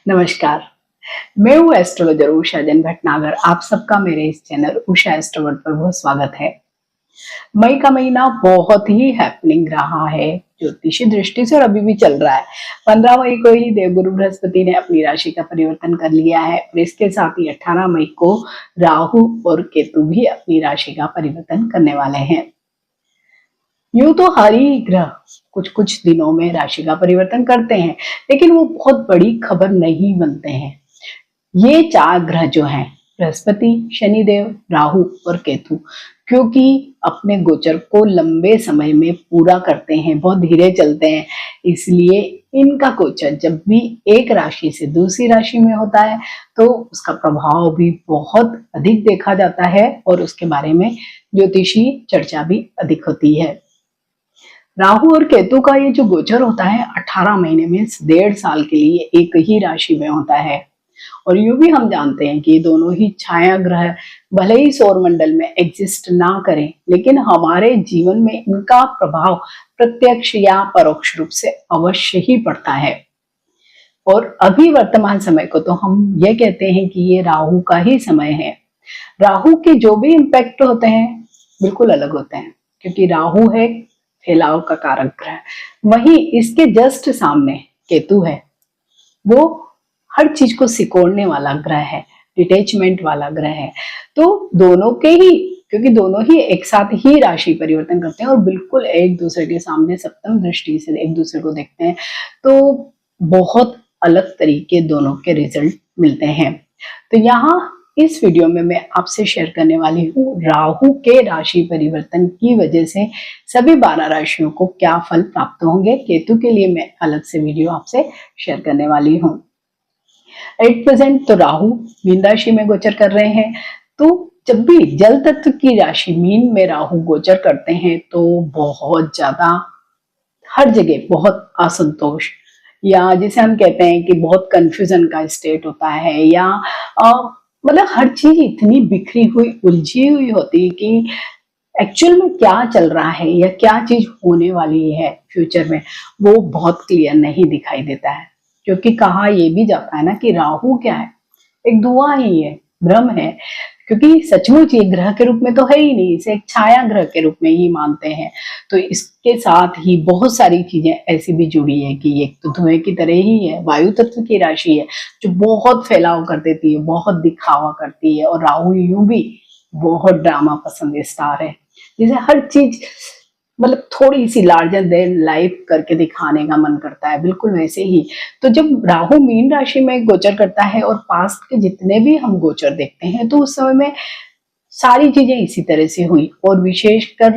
नमस्कार। मैं हूँ एस्ट्रोलॉजर उषा जैन भटनागर। आप सबका मेरे इस चैनल उषा एस्ट्रोवर्ड पर बहुत स्वागत है। मई का महीना बहुत ही हैपनिंग रहा है ज्योतिषी दृष्टि से और अभी भी चल रहा है। 15 मई को ही देवगुरु बृहस्पति ने अपनी राशि का परिवर्तन कर लिया है और इसके साथ ही 18 मई को राहु और केतु भी अपनी राशि का परिवर्तन करने वाले हैं। यूं तो हर ही ग्रह कुछ कुछ दिनों में राशि का परिवर्तन करते हैं, लेकिन वो बहुत बड़ी खबर नहीं बनते हैं। ये चार ग्रह जो हैं, बृहस्पति, शनिदेव, राहु और केतु, क्योंकि अपने गोचर को लंबे समय में पूरा करते हैं, बहुत धीरे चलते हैं, इसलिए इनका गोचर जब भी एक राशि से दूसरी राशि में होता है तो उसका प्रभाव भी बहुत अधिक देखा जाता है और उसके बारे में ज्योतिषी चर्चा भी अधिक होती है। राहु और केतु का ये जो गोचर होता है 18 महीने में 1.5 साल के लिए एक ही राशि में होता है और यूं भी हम जानते हैं कि ये दोनों ही छाया ग्रह भले ही सौर मंडल में एग्जिस्ट ना करें, लेकिन हमारे जीवन में इनका प्रभाव प्रत्यक्ष या परोक्ष रूप से अवश्य ही पड़ता है। और अभी वर्तमान समय को तो हम ये कहते हैं कि ये राहु का ही समय है। राहु के जो भी इम्पैक्ट होते हैं बिल्कुल अलग होते हैं, क्योंकि राहु है फैलाव का कारक ग्रह, वहीं इसके जस्ट सामने केतु है, वो हर चीज को सिकोड़ने वाला ग्रह है, डिटेचमेंट वाला ग्रह है। तो दोनों के ही, क्योंकि दोनों ही एक साथ ही राशि परिवर्तन करते हैं और बिल्कुल एक दूसरे के सामने सप्तम दृष्टि से एक दूसरे को देखते हैं, तो बहुत अलग तरीके दोनों के रिजल्ट मिलते हैं। तो यहाँ इस वीडियो में मैं आपसे शेयर करने वाली हूँ राहु के राशि परिवर्तन की वजह से सभी 12 राशियों को क्या फल प्राप्त होंगे। केतु के लिए मैं अलग से वीडियो आपसे शेयर करने वाली हूँ। एट प्रेजेंट तो राहु मीन राशि में गोचर कर रहे हैं, तो जब भी जल तत्व की राशि मीन में राहु गोचर करते हैं तो बहुत ज्यादा हर जगह बहुत असंतोष, या जिसे हम कहते हैं कि बहुत कंफ्यूजन का स्टेट होता है, या मतलब हर चीज इतनी बिखरी हुई उलझी हुई होती है कि एक्चुअल में क्या चल रहा है या क्या चीज होने वाली है फ्यूचर में, वो बहुत क्लियर नहीं दिखाई देता है। क्योंकि कहा यह भी जाता है ना कि राहु क्या है, एक धुआं ही है, भ्रम है, क्योंकि सचमुच ये ग्रह के रूप में तो है ही नहीं, इसे एक छाया ग्रह के रूप में ही मानते हैं। तो इसके साथ ही बहुत सारी चीजें ऐसी भी जुड़ी है कि एक तो धुएं की तरह ही है, वायु तत्व की राशि है जो बहुत फैलाव कर देती है, बहुत दिखावा करती है। और राहु यूं भी बहुत ड्रामा पसंद स्टार है, जिसे हर चीज मतलब थोड़ी सी लार्जर देन लाइफ करके दिखाने का मन करता है, बिल्कुल वैसे ही। तो जब राहु मीन राशि में गोचर करता है और पास्ट के जितने भी हम गोचर देखते हैं तो उस समय में सारी चीजें इसी तरह से हुई। और विशेषकर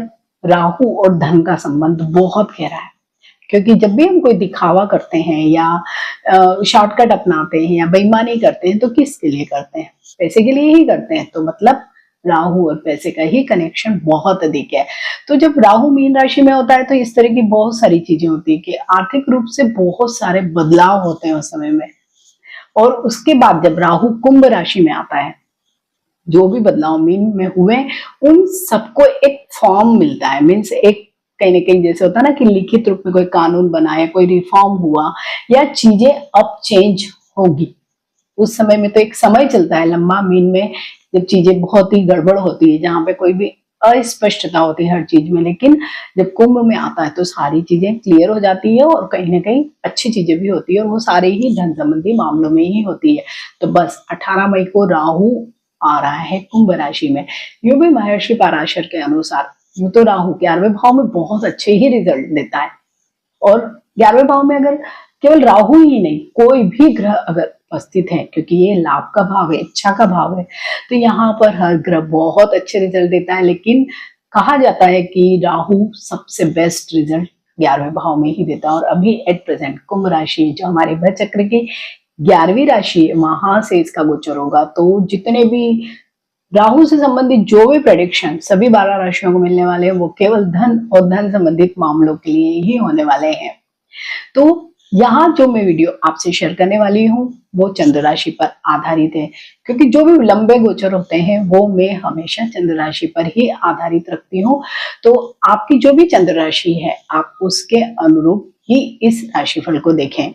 राहु और धन का संबंध बहुत गहरा है, क्योंकि जब भी हम कोई दिखावा करते हैं या शॉर्टकट अपनाते हैं या बेईमानी करते हैं तो किसके लिए करते हैं? पैसे के लिए ही करते हैं। तो मतलब राहु और पैसे का ही कनेक्शन बहुत अधिक है। तो जब राहु मीन राशि में होता है तो इस तरह की बहुत सारी चीजें होती है कि आर्थिक रूप से बहुत सारे बदलाव होते हैं उस समय में। और उसके बाद जब राहु कुंभ राशि में आता है, जो भी बदलाव मीन में हुए उन सबको एक फॉर्म मिलता है, मीन्स एक कहीं ना कहीं जैसे होता है ना कि लिखित रूप में कोई कानून बना है, कोई रिफॉर्म हुआ या चीजें अब चेंज होगी। उस समय में तो एक समय चलता है लंबा मीन में, जब चीजें बहुत ही गड़बड़ होती है, जहां पे कोई भी अस्पष्टता होती है हर चीज में। लेकिन जब कुंभ में आता है तो सारी चीजें क्लियर हो जाती है और कहीं ना कहीं अच्छी चीजें भी होती है, और वो सारे ही धन संबंधी मामलों में ही होती है। तो बस 18 मई को राहु आ रहा है कुंभ राशि में। यूं भी महर्षि पराशर के अनुसार यूं तो राहु 11वें भाव में बहुत अच्छे ही रिजल्ट देता है, और 11वें भाव में अगर केवल राहु ही नहीं कोई भी ग्रह अगर उपस्थित है, क्योंकि ये लाभ का भाव है, इच्छा का भाव है, तो यहाँ पर हर ग्रह बहुत अच्छे रिजल्ट देता है। लेकिन कहा जाता है कि राहु सबसे बेस्ट रिजल्ट 11वें भाव में ही देता है। और अभी एट प्रेजेंट कुंभ राशि जो हमारे ग्रह चक्र की 11वीं राशि है, वहां से इसका गोचर होगा। तो जितने भी राहु से संबंधित जो भी प्रेडिक्शन सभी 12 राशियों को मिलने वाले हैं वो केवल धन और धन संबंधित मामलों के लिए ही होने वाले हैं। तो यहाँ जो मैं वीडियो आपसे शेयर करने वाली हूँ वो चंद्र राशि पर आधारित है, क्योंकि जो भी लंबे गोचर होते हैं वो मैं हमेशा चंद्र राशि पर ही आधारित रखती हूँ। तो आपकी जो भी चंद्र राशि है आप उसके अनुरूप ही इस राशिफल को देखें।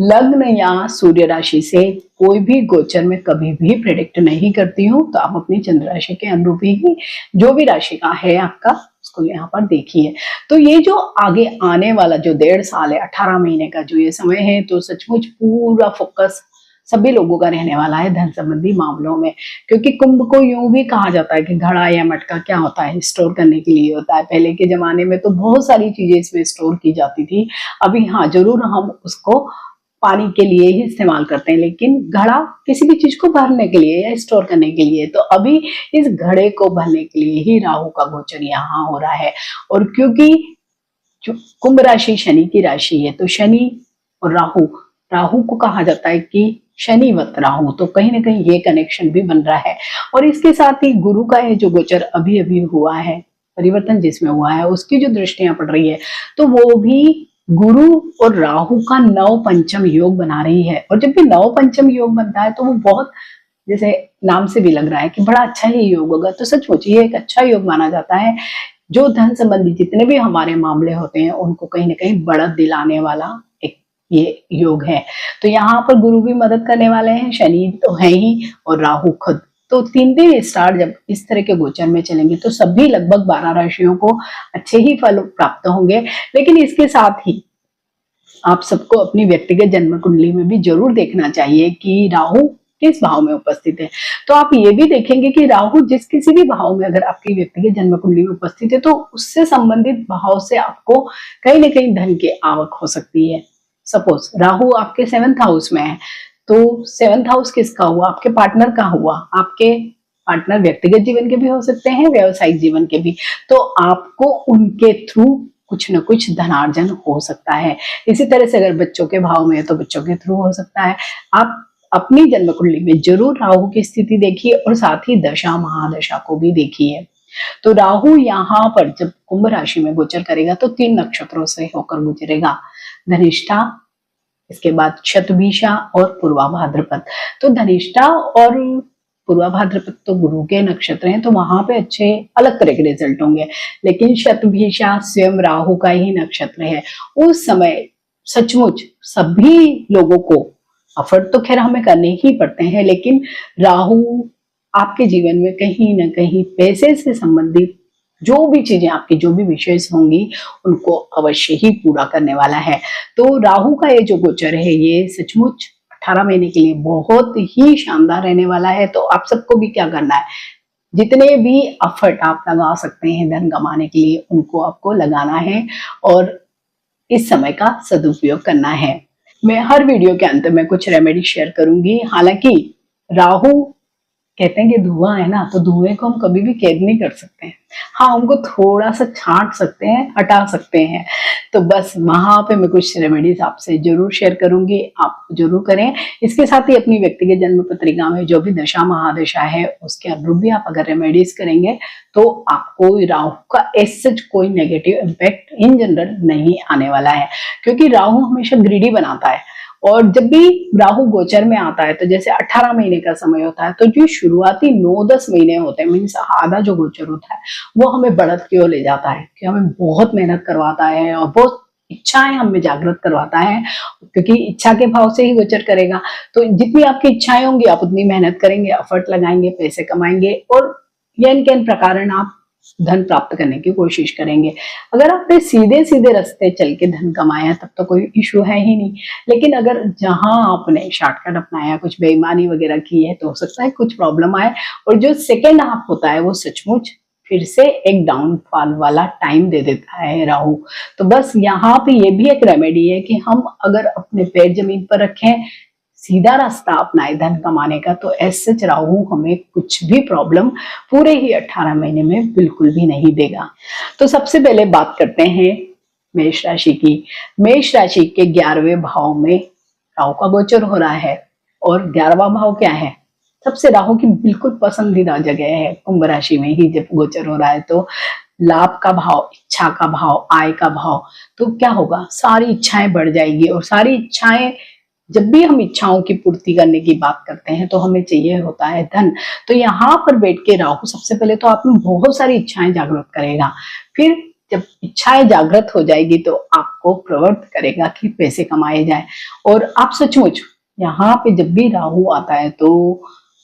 लग्न या सूर्य राशि से कोई भी गोचर में कभी भी प्रेडिक्ट नहीं करती हूँ, तो आप अपनी चंद्र राशि के अनुरूप ही जो भी राशि का है आपका उसको यहाँ पर देखिए। तो ये जो आगे आने वाला जो 1.5 साल है, 18 महीने का जो ये समय है, तो सचमुच पूरा फोकस सभी लोगों का रहने वाला है धन संबंधी मामलों में। क्योंकि कुंभ को यूं भी कहा जाता है कि घड़ा या मटका क्या होता है, स्टोर करने के लिए होता है। पहले के जमाने में तो बहुत सारी चीजें इसमें स्टोर की जाती थी। अभी हाँ जरूर हम उसको पानी के लिए ही इस्तेमाल करते हैं, लेकिन घड़ा किसी भी चीज को भरने के लिए या स्टोर करने के लिए। तो अभी इस घड़े को भरने के लिए ही राहु का गोचर यहाँ हो रहा है। और क्योंकि कुंभ राशि शनि की राशि है, तो शनि और राहु, राहु को कहा जाता है कि शनिवत राहु, तो कहीं ना कहीं ये कनेक्शन भी बन रहा है। और इसके साथ ही गुरु का ये जो गोचर अभी अभी हुआ है, परिवर्तन जिसमें हुआ है, उसकी जो दृष्टियां पड़ रही है, तो वो भी गुरु और राहु का नव पंचम योग बना रही है। और जब भी नव पंचम योग बनता है तो वो बहुत, जैसे नाम से भी लग रहा है कि बड़ा अच्छा ही योग होगा, तो सचमुच ये एक अच्छा योग माना जाता है। जो धन संबंधी जितने भी हमारे मामले होते हैं उनको कहीं ना कहीं बढ़त दिलाने वाला एक ये योग है। तो यहाँ पर गुरु भी मदद करने वाले हैं, शनि तो है ही, और राहु खुद। तो 3 दिन स्टार जब इस तरह के गोचर में चलेंगे तो सभी लगभग 12 राशियों को अच्छे ही फल प्राप्त होंगे। लेकिन इसके साथ ही आप सबको अपनी व्यक्तिगत जन्म कुंडली में भी जरूर देखना चाहिए कि राहु किस भाव में उपस्थित है। तो आप ये भी देखेंगे कि राहु जिस किसी भी भाव में अगर आपकी व्यक्तिगत जन्म कुंडली में उपस्थित है, तो उससे संबंधित भाव से आपको कहीं ना कहीं धन की आवक हो सकती है। सपोज राहु आपके 7th हाउस में है, तो 7th हाउस किसका हुआ? आपके पार्टनर का हुआ। आपके पार्टनर व्यक्तिगत जीवन के भी हो सकते हैं, व्यवसायिक जीवन के भी। तो आपको उनके थ्रू कुछ न कुछ धनार्जन हो सकता है। इसी तरह से अगर बच्चों के भाव में है तो बच्चों के थ्रू हो सकता है। आप अपनी जन्म कुंडली में जरूर राहु की स्थिति देखिए और साथ ही दशा महादशा को भी देखिए। तो राहु यहाँ पर जब कुंभ राशि में गोचर करेगा तो 3 नक्षत्रों से होकर गुजरेगा, धनिष्ठा, इसके बाद शतभिषा और पूर्वा भाद्रपद। तो धनिष्ठा और पूर्वा भाद्रपद तो गुरु के नक्षत्र हैं, तो वहां पे अच्छे अलग तरह के रिजल्ट होंगे। लेकिन शतभिषा स्वयं राहु का ही नक्षत्र है। उस समय सचमुच सभी लोगों को एफर्ट तो खैर हमें करने ही पड़ते हैं, लेकिन राहु आपके जीवन में कहीं ना कहीं पैसे से संबंधित जो भी चीजें आपकी जो भी विशेष होंगी उनको अवश्य ही पूरा करने वाला है। तो राहु का ये जो गोचर है ये सचमुच 18 महीने के लिए बहुत ही शानदार रहने वाला है। तो आप सबको भी क्या करना है, जितने भी एफर्ट आप लगा सकते हैं धन कमाने के लिए उनको आपको लगाना है और इस समय का सदुपयोग करना है। मैं हर वीडियो के अंत में कुछ रेमेडी शेयर करूंगी। हालांकि राहु कहते हैं कि धुआं है ना, तो धुएं को हम कभी भी कैद नहीं कर सकते हैं। हाँ, उनको थोड़ा सा छांट सकते हैं, हटा सकते हैं। तो बस वहां पे मैं कुछ रेमेडीज आपसे जरूर शेयर करूंगी, आप जरूर करें। इसके साथ ही अपनी व्यक्तिगत जन्म पत्रिका में जो भी दशा महादशा है उसके अनुरूप भी आप अगर रेमेडीज करेंगे तो आपको राहु का ऐसे कोई नेगेटिव इम्पैक्ट इन जनरल नहीं आने वाला है। क्योंकि राहु हमेशा ग्रीडी बनाता है, और जब भी राहु गोचर में आता है तो जैसे 18 महीने का समय होता है, तो जो शुरुआती 9-10 महीने होते हैं, मीन्स आधा जो गोचर होता है वो हमें बढ़त की ओर ले जाता है, कि हमें बहुत मेहनत करवाता है और बहुत इच्छाएं हमें जागृत करवाता है। क्योंकि इच्छा के भाव से ही गोचर करेगा, तो जितनी आपकी इच्छाएं होंगी आप उतनी मेहनत करेंगे, एफर्ट लगाएंगे, पैसे कमाएंगे और यन के प्रकार आप धन प्राप्त करने की कोशिश करेंगे। अगर आपने सीधे सीधे रास्ते चल के धन कमाया तब तो कोई इशू है ही नहीं, लेकिन अगर जहां आपने शॉर्टकट अपनाया, कुछ बेईमानी वगैरह की है, तो हो सकता है कुछ प्रॉब्लम आए। और जो सेकेंड हाफ होता है वो सचमुच फिर से एक डाउनफॉल वाला टाइम दे देता है राहु। तो बस यहाँ पे ये भी एक रेमेडी है कि हम अगर अपने पैर जमीन पर रखें, सीधा रास्ता अपनाए धन कमाने का, तो ऐसे राहु हमें कुछ भी प्रॉब्लम पूरे ही 18 महीने में बिल्कुल भी नहीं देगा। तो सबसे पहले बात करते हैं मेष राशि की। मेष राशि के 11वें भाव में राहु का गोचर हो रहा है, और 11वां भाव क्या है? सबसे राहु की बिल्कुल पसंदीदा जगह है। कुंभ राशि में ही जब गोचर हो रहा है तो लाभ का भाव, इच्छा का भाव, आय का भाव, तो क्या होगा, सारी इच्छाएं बढ़ जाएगी। और सारी इच्छाएं, जब भी हम इच्छाओं की पूर्ति करने की बात करते हैं तो हमें चाहिए होता है धन। तो यहाँ पर बैठ के राहु सबसे पहले तो आप में बहुत सारी इच्छाएं जागृत करेगा, फिर जब इच्छाएं जागृत हो जाएगी तो आपको प्रवृत्त करेगा कि पैसे कमाए जाए। और आप सचमुच यहाँ पे जब भी राहु आता है तो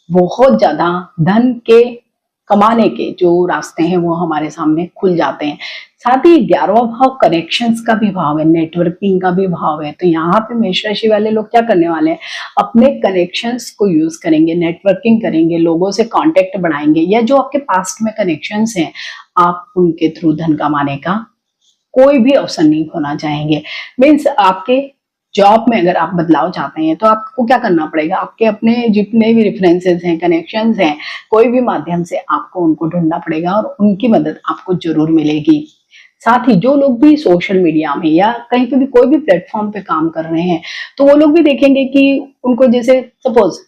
बहुत ज्यादा धन के कमाने के जो रास्ते हैं वो हमारे सामने खुल जाते हैं। साथ ही 11वां भाव कनेक्शंस का भी भाव है, नेटवर्किंग का भी भाव है। तो यहाँ पे मेष राशि वाले लोग क्या करने वाले हैं, अपने कनेक्शंस को यूज करेंगे, नेटवर्किंग करेंगे, लोगों से कांटेक्ट बढ़ाएंगे, या जो आपके पास्ट में कनेक्शंस हैं आप उनके थ्रू धन कमाने का कोई भी अवसर नहीं खोना चाहेंगे। मीन्स आपके जॉब में अगर आप बदलाव चाहते हैं तो आपको क्या करना पड़ेगा, आपके अपने जितने भी रेफरेंसेस हैं, कनेक्शंस हैं, कोई भी माध्यम से आपको उनको ढूंढना पड़ेगा और उनकी मदद आपको जरूर मिलेगी। साथ ही जो लोग भी सोशल मीडिया में या कहीं पे भी कोई भी प्लेटफॉर्म पे काम कर रहे हैं तो वो लोग भी देखेंगे कि उनको, जैसे सपोज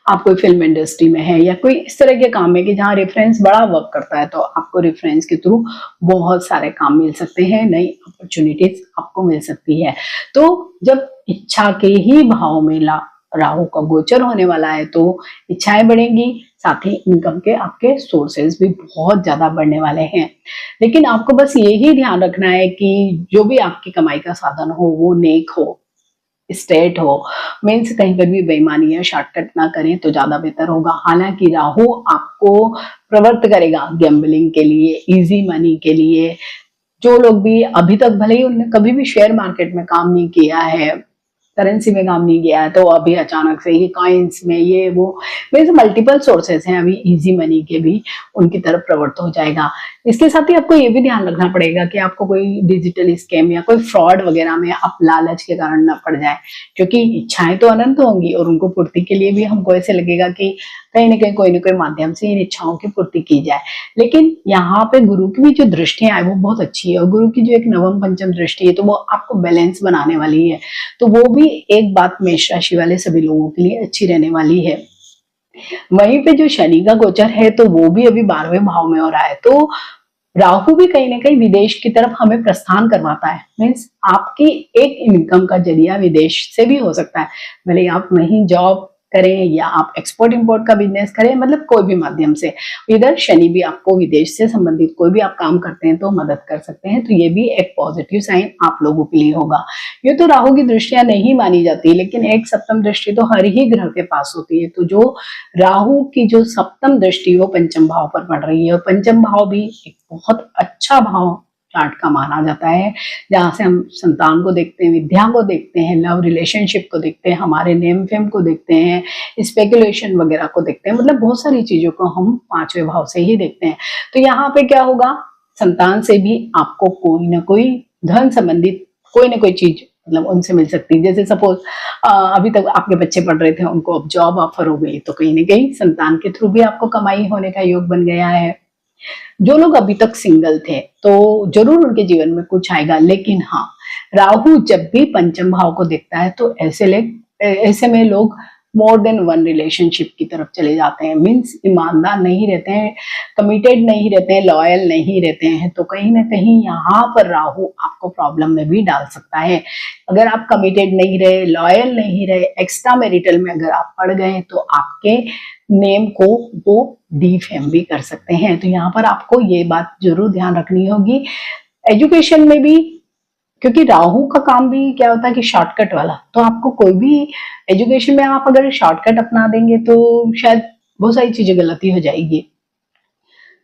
आप कोई फिल्म इंडस्ट्री में है या कोई इस तरह के काम है कि जहाँ रेफरेंस बड़ा वर्क करता है, तो आपको रेफरेंस के थ्रू बहुत सारे काम मिल सकते हैं, नई अपॉर्चुनिटीज आपको मिल सकती है। तो जब इच्छा के ही भाव में राहु का गोचर होने वाला है तो इच्छाएं बढ़ेंगी, साथ ही इनकम के आपके सोर्सेज भी बहुत ज्यादा बढ़ने वाले हैं। लेकिन आपको बस यही ध्यान रखना है कि जो भी आपकी कमाई का साधन हो वो नेक हो, स्ट्रेट हो, मीन्स कहीं पर भी बेईमानी या शॉर्टकट ना करें तो ज्यादा बेहतर होगा। हालांकि राहु आपको प्रवृत्त करेगा गैम्बलिंग के लिए, इजी मनी के लिए। जो लोग भी अभी तक भले ही उन्होंने कभी भी शेयर मार्केट में काम नहीं किया है, करेंसी में काम नहीं किया है, तो अभी अचानक से ये कॉइन्स में ये वो, वैसे मल्टीपल सोर्सेस हैं अभी इजी मनी के भी, उनकी तरफ प्रवृत्त हो जाएगा। इसके साथ ही आपको ये भी ध्यान रखना पड़ेगा कि आपको कोई डिजिटल स्कैम या कोई फ्रॉड वगैरह में आप लालच के कारण न पड़ जाए, क्योंकि इच्छाएं तो अनंत होंगी और उनको पूर्ति के लिए भी हमको ऐसे लगेगा कि कहीं ना कहीं कोई ना कोई माध्यम से इन इच्छाओं की पूर्ति की जाए। लेकिन यहाँ पे गुरु की भी जो दृष्टियां है वो बहुत अच्छी है, और गुरु की जो एक नवम पंचम दृष्टि है तो वो आपको बैलेंस बनाने वाली है। तो वो भी एक बात मेष राशि वाले सभी लोगों के लिए अच्छी रहने वाली है। वहीं पे जो शनि का गोचर है तो वो भी अभी 12वें भाव में हो रहा है, तो राहु भी कहीं ना कहीं विदेश की तरफ हमें प्रस्थान करवाता है। मीन्स आपकी एक इनकम का जरिया विदेश से भी हो सकता है, भले आप वहीं जॉब करें या आप एक्सपोर्ट इंपोर्ट का बिजनेस करें, मतलब कोई भी माध्यम से। इधर शनि भी आपको विदेश से संबंधित कोई भी आप काम करते हैं तो मदद कर सकते हैं, तो ये भी एक पॉजिटिव साइन आप लोगों के लिए होगा। ये तो राहु की दृष्टियां नहीं मानी जाती, लेकिन एक सप्तम दृष्टि तो हर ही ग्रह के पास होती है। तो जो राहु की जो सप्तम दृष्टि वो पंचम भाव पर पड़ रही है, और पंचम भाव भी एक बहुत अच्छा भाव चार्ट का माना जाता है, जहां से हम संतान को देखते हैं, विद्या को देखते हैं, लव रिलेशनशिप को देखते हैं, हमारे नेम फेम को देखते हैं, स्पेकुलेशन वगैरह को देखते हैं, मतलब बहुत सारी चीजों को हम 5वें भाव से ही देखते हैं। तो यहाँ पे क्या होगा, संतान से भी आपको कोई ना कोई धन संबंधित कोई ना कोई चीज मतलब उनसे मिल सकती है। जैसे सपोज अभी तक आपके बच्चे पढ़ रहे थे, उनको अब जॉब ऑफर हो गई, तो कहीं ना कहीं संतान के थ्रू भी आपको कमाई होने का योग बन गया है। जो लोग अभी तक सिंगल थे तो जरूर उनके जीवन में कुछ आएगा, लेकिन हाँ, राहु जब भी पंचम भाव को देखता है तो ऐसे में लोग मोर देन वन रिलेशनशिप की तरफ चले जाते हैं। मीन्स ईमानदार नहीं रहते हैं, कमिटेड नहीं रहते हैं, लॉयल नहीं रहते हैं। तो कहीं ना कहीं यहाँ पर राहु आपको प्रॉब्लम में भी डाल सकता है। अगर आप कमिटेड नहीं रहे, लॉयल नहीं रहे, एक्स्ट्रा मैरिटल में अगर आप पड़ गए तो आपके नेम को वो डिफेम भी कर सकते हैं। तो यहाँ पर आपको ये बात जरूर ध्यान रखनी होगी। एजुकेशन में भी, क्योंकि राहु का काम भी क्या होता है कि शॉर्टकट वाला, तो आपको कोई भी एजुकेशन में आप अगर शॉर्टकट अपना देंगे तो शायद बहुत सारी चीजें गलती हो जाएगी।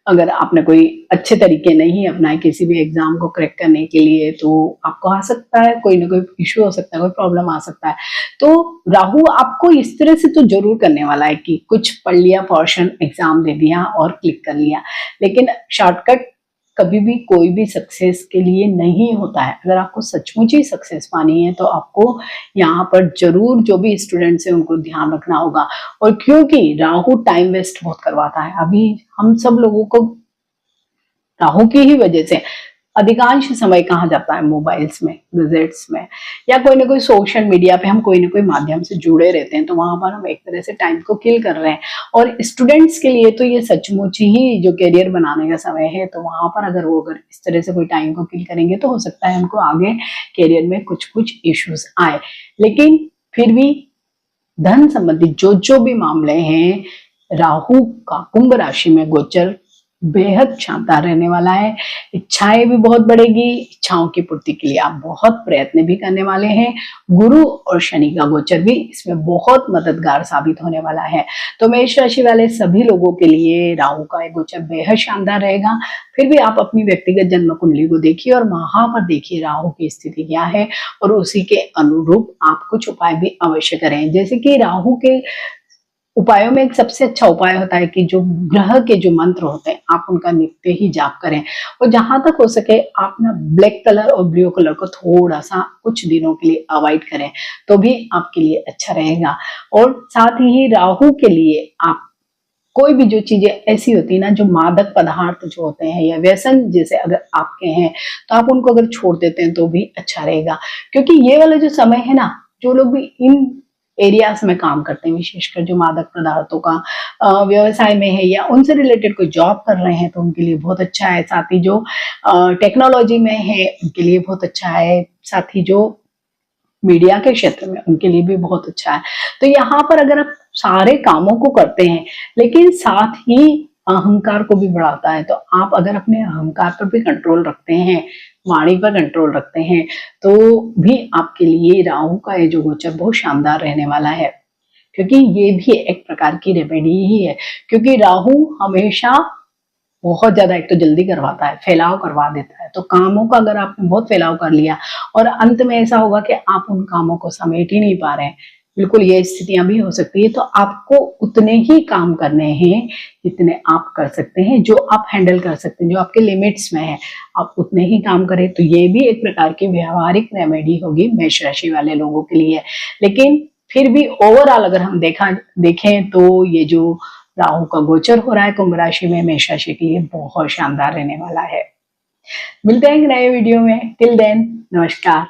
अगर आपने कोई अच्छे तरीके नहीं अपनाए किसी भी एग्जाम को क्रैक करने के लिए, तो आपको आ सकता है कोई ना कोई इश्यू हो सकता है, कोई प्रॉब्लम आ सकता है। तो राहु आपको इस तरह से तो जरूर करने वाला है कि कुछ पढ़ लिया, पोर्शन एग्जाम दे दिया और क्लिक कर लिया, लेकिन शॉर्टकट कभी भी कोई भी सक्सेस के लिए नहीं होता है। अगर आपको सचमुच ही सक्सेस पानी है तो आपको यहाँ पर जरूर जो भी स्टूडेंट्स हैं उनको ध्यान रखना होगा। और क्योंकि राहु टाइम वेस्ट बहुत करवाता है, अभी हम सब लोगों को राहु की ही वजह से अधिकांश समय कहाँ जाता है, मोबाइल्स में, गैजेट्स में, या कोई ना कोई सोशल मीडिया पे हम कोई ना कोई माध्यम से जुड़े रहते हैं। तो वहां पर हम एक तरह से टाइम को किल कर रहे हैं। और स्टूडेंट्स के लिए तो ये सचमुच ही जो करियर बनाने का समय है, तो वहां पर अगर इस तरह से कोई टाइम को किल करेंगे तो हो सकता है उनको आगे करियर में कुछ कुछ इश्यूज आए। लेकिन फिर भी धन संबंधी जो जो भी मामले हैं, राहु का कुंभ राशि में गोचर बेहद शानदार रहने वाला है। इच्छाएं भी बहुत बढ़ेगी, इच्छाओं की पूर्ति के लिए आप बहुत प्रयत्न भी करने वाले हैं। गुरु और शनि का गोचर भी इसमें बहुत मददगार साबित होने वाला है। तो मेष राशि वाले सभी लोगों के लिए राहु का एक गोचर बेहद शानदार रहेगा। फिर भी आप अपनी व्यक्तिगत जन्म कुंडली को देखिए और वहां पर देखिए राहु की स्थिति क्या है और उसी के अनुरूप आप कुछ उपाय भी अवश्य करें। जैसे कि राहु के उपायों में एक सबसे अच्छा उपाय होता है कि जो ग्रह के जो मंत्र होते हैं आप उनका नित्य ही जाप करें और जहां तक हो सके आप ना ब्लैक कलर और ब्लू कलर को थोड़ा सा कुछ दिनों के लिए अवॉइड करें तो भी आपके लिए अच्छा रहेगा। और साथ ही राहु के लिए आप कोई भी जो चीजें ऐसी होती है ना, जो मादक पदार्थ जो होते हैं या व्यसन जैसे अगर आपके हैं तो आप उनको अगर छोड़ देते हैं तो भी अच्छा रहेगा। क्योंकि ये वाला जो समय है ना, जो लोग भी इन एरियाज में काम करते हैं, विशेषकर जो मादक पदार्थों का व्यवसाय में है या उनसे रिलेटेड कोई जॉब कर रहे हैं तो उनके लिए बहुत अच्छा है। साथ ही जो टेक्नोलॉजी में है उनके लिए बहुत अच्छा है। साथ ही जो मीडिया के क्षेत्र में उनके लिए भी बहुत अच्छा है। तो यहाँ पर अगर आप सारे कामों को करते हैं लेकिन साथ ही अहंकार को भी बढ़ाता है, तो आप अगर अपने अहंकार पर भी कंट्रोल रखते हैं, वाणी पर कंट्रोल रखते हैं, तो भी आपके लिए राहु का ये जो गोचर बहुत शानदार रहने वाला है। क्योंकि ये भी एक प्रकार की रेमेडी ही है। क्योंकि राहु हमेशा बहुत ज्यादा एक तो जल्दी करवाता है, फैलाव करवा देता है। तो कामों का अगर आपने बहुत फैलाव कर लिया और अंत में ऐसा होगा कि आप उन कामों को समेट ही नहीं पा रहे हैं, बिल्कुल ये स्थितियां भी हो सकती है। तो आपको उतने ही काम करने हैं जितने आप कर सकते हैं, जो आप हैंडल कर सकते हैं, जो आपके लिमिट्स में है, आप उतने ही काम करें। तो ये भी एक प्रकार की व्यवहारिक रेमेडी होगी मेष राशि वाले लोगों के लिए। लेकिन फिर भी ओवरऑल अगर हम देखें तो ये जो राहु का गोचर हो रहा है कुंभ राशि में, मेष राशि के लिए बहुत शानदार रहने वाला है। मिलते हैं एक नए वीडियो में। टिल देन नमस्कार।